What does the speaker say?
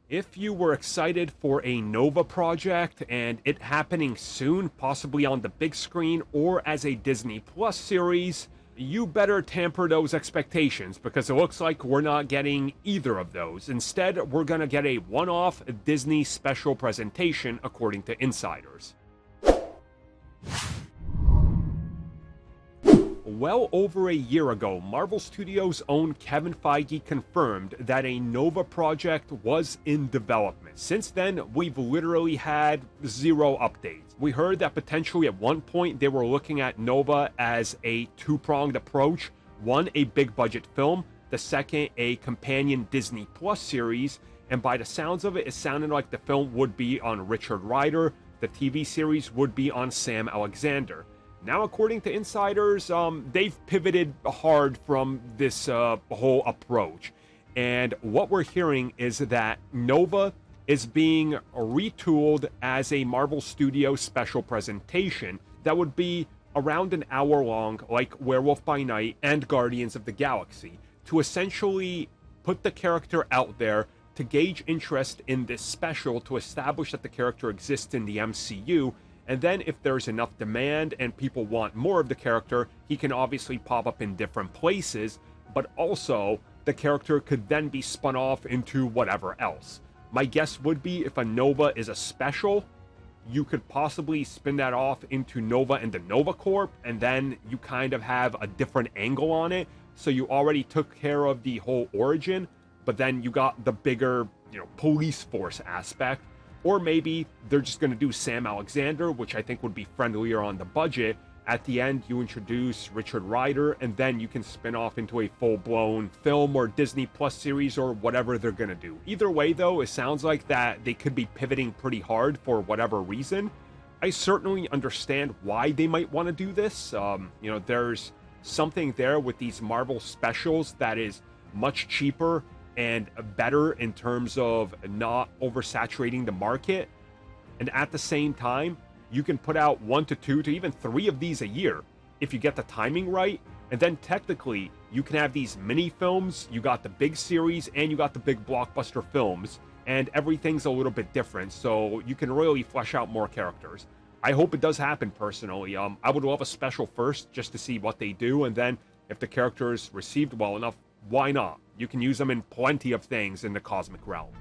If you were excited for a Nova project and it happening soon, possibly on the big screen or as a Disney Plus series, you better temper those expectations because it looks like we're not getting either of those. Instead, we're gonna get a one-off Disney special presentation according to insiders. Well over a year ago, Marvel Studios' own Kevin Feige confirmed that a Nova project was in development. Since then, we've literally had zero updates. We heard that potentially at one point they were looking at Nova as a two-pronged approach. One, a big budget film. The second, a companion Disney Plus series. And by the sounds of it, it sounded like the film would be on Richard Rider. The TV series would be on Sam Alexander. Now, according to insiders, they've pivoted hard from this whole approach. And what we're hearing is that Nova is being retooled as a Marvel Studios special presentation that would be around an hour long, like Werewolf by Night and Guardians of the Galaxy, to essentially put the character out there to gauge interest in this special, to establish that the character exists in the MCU. And then if there's enough demand and people want more of the character, he can obviously pop up in different places, but also the character could then be spun off into whatever else. My guess would be if a Nova is a special, you could possibly spin that off into Nova and the Nova Corp, and then you kind of have a different angle on it. So you already took care of the whole origin, but then you got the bigger, police force aspect. Or maybe they're just going to do Sam Alexander, which I think would be friendlier on the budget. At the end, you introduce Richard Rider, and then you can spin off into a full-blown film or Disney Plus series or whatever they're going to do. Either way, though, it sounds like that they could be pivoting pretty hard for whatever reason. I certainly understand why they might want to do this. There's something there with these Marvel specials that is much cheaper and better in terms of not oversaturating the market. And at the same time, you can put out 1 to 2 to even 3 of these a year if you get the timing right. And then technically, you can have these mini films, you got the big series, and you got the big blockbuster films, and everything's a little bit different, so you can really flesh out more characters. I hope it does happen personally. I would love a special first just to see what they do, and then if the character is received well enough, why not? You can use them in plenty of things in the cosmic realm.